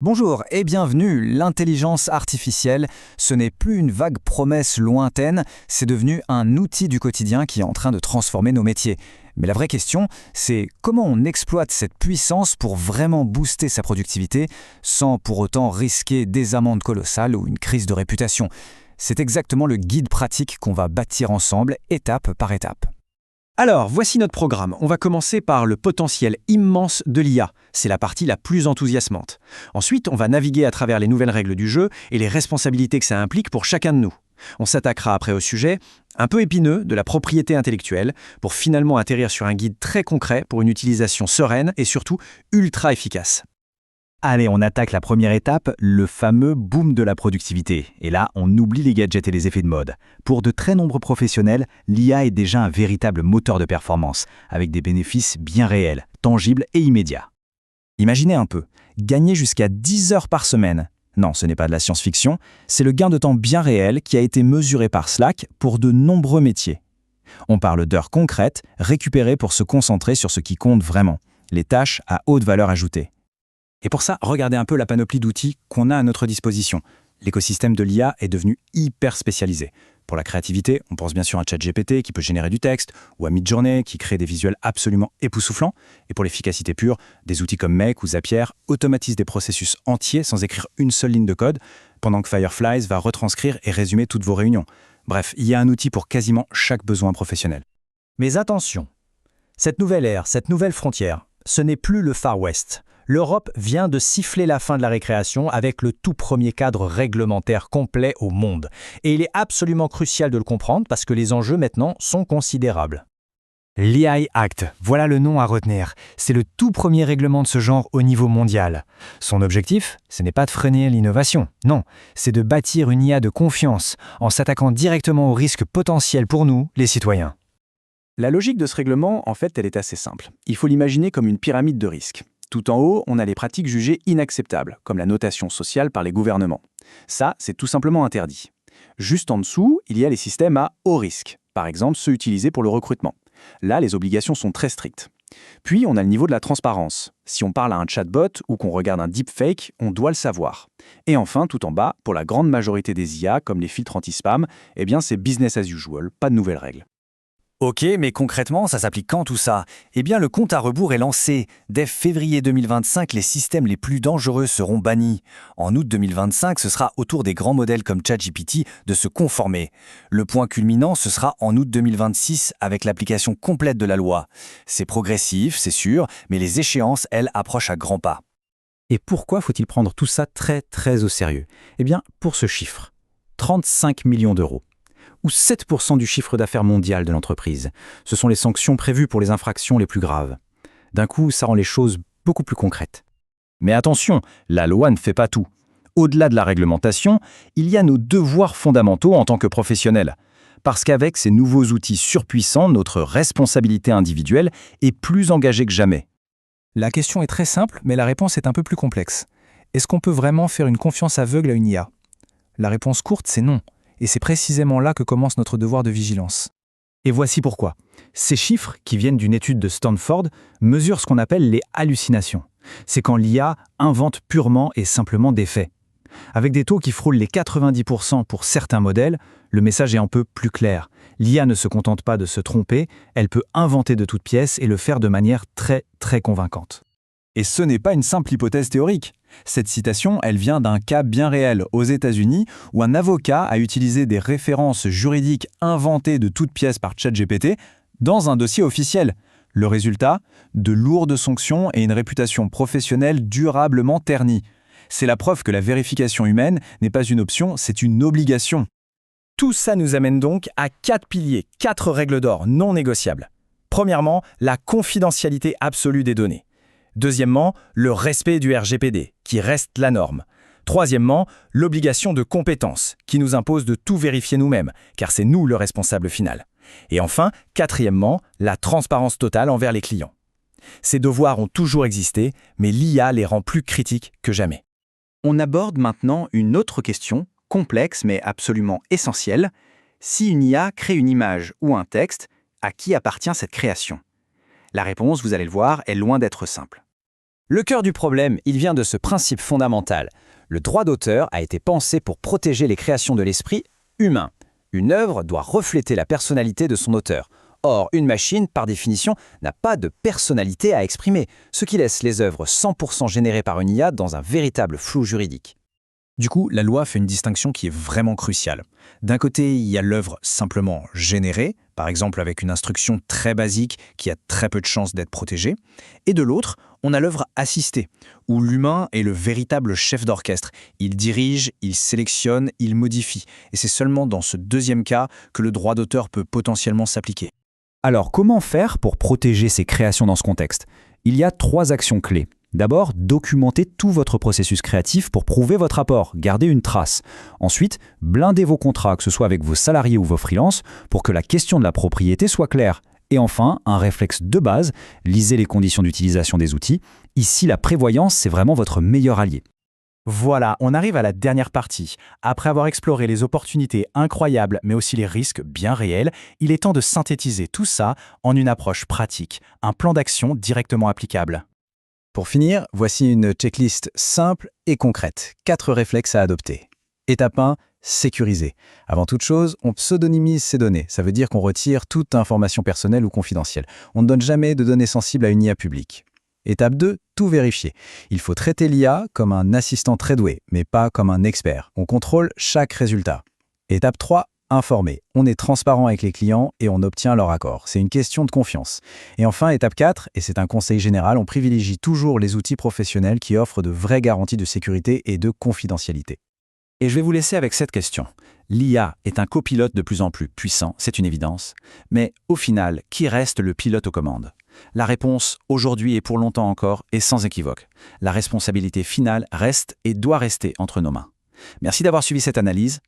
Bonjour et bienvenue. L'intelligence artificielle, ce n'est plus une vague promesse lointaine, c'est devenu un outil du quotidien qui est en train de transformer nos métiers. Mais la vraie question, c'est comment on exploite cette puissance pour vraiment booster sa productivité sans pour autant risquer des amendes colossales ou une crise de réputation. C'est exactement le guide pratique qu'on va bâtir ensemble, étape par étape. Alors, voici notre programme. On va commencer par le potentiel immense de l'IA. C'est la partie la plus enthousiasmante. Ensuite, on va naviguer à travers les nouvelles règles du jeu et les responsabilités que ça implique pour chacun de nous. On s'attaquera après au sujet, un peu épineux, de la propriété intellectuelle, pour finalement atterrir sur un guide très concret pour une utilisation sereine et surtout ultra efficace. Allez, on attaque la première étape, le fameux boom de la productivité. Et là, on oublie les gadgets et les effets de mode. Pour de très nombreux professionnels, l'IA est déjà un véritable moteur de performance, avec des bénéfices bien réels, tangibles et immédiats. Imaginez un peu, gagner jusqu'à 10 heures par semaine. Non, ce n'est pas de la science-fiction, c'est le gain de temps bien réel qui a été mesuré par Slack pour de nombreux métiers. On parle d'heures concrètes, récupérées pour se concentrer sur ce qui compte vraiment, les tâches à haute valeur ajoutée. Et pour ça, regardez un peu la panoplie d'outils qu'on a à notre disposition. L'écosystème de l'IA est devenu hyper spécialisé. Pour la créativité, on pense bien sûr à ChatGPT qui peut générer du texte, ou à Midjourney qui crée des visuels absolument époustouflants. Et pour l'efficacité pure, des outils comme Make ou Zapier automatisent des processus entiers sans écrire une seule ligne de code, pendant que Fireflies va retranscrire et résumer toutes vos réunions. Bref, il y a un outil pour quasiment chaque besoin professionnel. Mais attention, cette nouvelle ère, cette nouvelle frontière, ce n'est plus le Far West. L'Europe vient de siffler la fin de la récréation avec le tout premier cadre réglementaire complet au monde. Et il est absolument crucial de le comprendre parce que les enjeux maintenant sont considérables. L'AI Act, voilà le nom à retenir. C'est le tout premier règlement de ce genre au niveau mondial. Son objectif, ce n'est pas de freiner l'innovation, non, c'est de bâtir une IA de confiance en s'attaquant directement aux risques potentiels pour nous, les citoyens. La logique de ce règlement, en fait, elle est assez simple. Il faut l'imaginer comme une pyramide de risques. Tout en haut, on a les pratiques jugées inacceptables, comme la notation sociale par les gouvernements. Ça, c'est tout simplement interdit. Juste en dessous, il y a les systèmes à haut risque, par exemple ceux utilisés pour le recrutement. Là, les obligations sont très strictes. Puis, on a le niveau de la transparence. Si on parle à un chatbot ou qu'on regarde un deepfake, on doit le savoir. Et enfin, tout en bas, pour la grande majorité des IA, comme les filtres anti-spam, eh bien c'est business as usual, pas de nouvelles règles. Ok, mais concrètement, ça s'applique quand tout ça? Eh bien, le compte à rebours est lancé. Dès février 2025, les systèmes les plus dangereux seront bannis. En août 2025, ce sera au tour des grands modèles comme ChatGPT de se conformer. Le point culminant, ce sera en août 2026 avec l'application complète de la loi. C'est progressif, c'est sûr, mais les échéances, elles, approchent à grands pas. Et pourquoi faut-il prendre tout ça très au sérieux? Eh bien, pour ce chiffre, 35 millions d'euros. Ou 7% du chiffre d'affaires mondial de l'entreprise. Ce sont les sanctions prévues pour les infractions les plus graves. D'un coup, ça rend les choses beaucoup plus concrètes. Mais attention, la loi ne fait pas tout. Au-delà de la réglementation, il y a nos devoirs fondamentaux en tant que professionnels. Parce qu'avec ces nouveaux outils surpuissants, notre responsabilité individuelle est plus engagée que jamais. La question est très simple, mais la réponse est un peu plus complexe. Est-ce qu'on peut vraiment faire une confiance aveugle à une IA? La réponse courte, c'est non. Et c'est précisément là que commence notre devoir de vigilance. Et voici pourquoi. Ces chiffres, qui viennent d'une étude de Stanford, mesurent ce qu'on appelle les hallucinations. C'est quand l'IA invente purement et simplement des faits. Avec des taux qui frôlent les 90% pour certains modèles, le message est un peu plus clair. L'IA ne se contente pas de se tromper, elle peut inventer de toutes pièces et le faire de manière très convaincante. Et ce n'est pas une simple hypothèse théorique. Cette citation, elle vient d'un cas bien réel aux États-Unis où un avocat a utilisé des références juridiques inventées de toutes pièces par ChatGPT dans un dossier officiel. Le résultat, de lourdes sanctions et une réputation professionnelle durablement ternie. C'est la preuve que la vérification humaine n'est pas une option, c'est une obligation. Tout ça nous amène donc à 4 piliers, 4 règles d'or non négociables. Premièrement, la confidentialité absolue des données. Deuxièmement, le respect du RGPD, qui reste la norme. Troisièmement, l'obligation de compétence, qui nous impose de tout vérifier nous-mêmes, car c'est nous le responsable final. Et enfin, quatrièmement, la transparence totale envers les clients. Ces devoirs ont toujours existé, mais l'IA les rend plus critiques que jamais. On aborde maintenant une autre question, complexe mais absolument essentielle. Si une IA crée une image ou un texte, à qui appartient cette création? La réponse, vous allez le voir, est loin d'être simple. Le cœur du problème, il vient de ce principe fondamental. Le droit d'auteur a été pensé pour protéger les créations de l'esprit humain. Une œuvre doit refléter la personnalité de son auteur. Or, une machine, par définition, n'a pas de personnalité à exprimer, ce qui laisse les œuvres 100% générées par une IA dans un véritable flou juridique. Du coup, la loi fait une distinction qui est vraiment cruciale. D'un côté, il y a l'œuvre simplement générée, par exemple avec une instruction très basique qui a très peu de chances d'être protégée. Et de l'autre, on a l'œuvre assistée, où l'humain est le véritable chef d'orchestre. Il dirige, il sélectionne, il modifie. Et c'est seulement dans ce deuxième cas que le droit d'auteur peut potentiellement s'appliquer. Alors, comment faire pour protéger ces créations dans ce contexte? Il y a 3 actions clés. D'abord, documentez tout votre processus créatif pour prouver votre apport, gardez une trace. Ensuite, blindez vos contrats, que ce soit avec vos salariés ou vos freelances, pour que la question de la propriété soit claire. Et enfin, un réflexe de base, lisez les conditions d'utilisation des outils. Ici, la prévoyance, c'est vraiment votre meilleur allié. Voilà, on arrive à la dernière partie. Après avoir exploré les opportunités incroyables, mais aussi les risques bien réels, il est temps de synthétiser tout ça en une approche pratique, un plan d'action directement applicable. Pour finir, voici une checklist simple et concrète. 4 réflexes à adopter. Étape 1, sécuriser. Avant toute chose, on pseudonymise ces données. Ça veut dire qu'on retire toute information personnelle ou confidentielle. On ne donne jamais de données sensibles à une IA publique. Étape 2, tout vérifier. Il faut traiter l'IA comme un assistant très doué, mais pas comme un expert. On contrôle chaque résultat. Étape 3, informer. On est transparent avec les clients et on obtient leur accord. C'est une question de confiance. Et enfin, étape 4, et c'est un conseil général, on privilégie toujours les outils professionnels qui offrent de vraies garanties de sécurité et de confidentialité. Et je vais vous laisser avec cette question. L'IA est un copilote de plus en plus puissant, c'est une évidence. Mais au final, qui reste le pilote aux commandes? La réponse, aujourd'hui et pour longtemps encore, est sans équivoque. La responsabilité finale reste et doit rester entre nos mains. Merci d'avoir suivi cette analyse.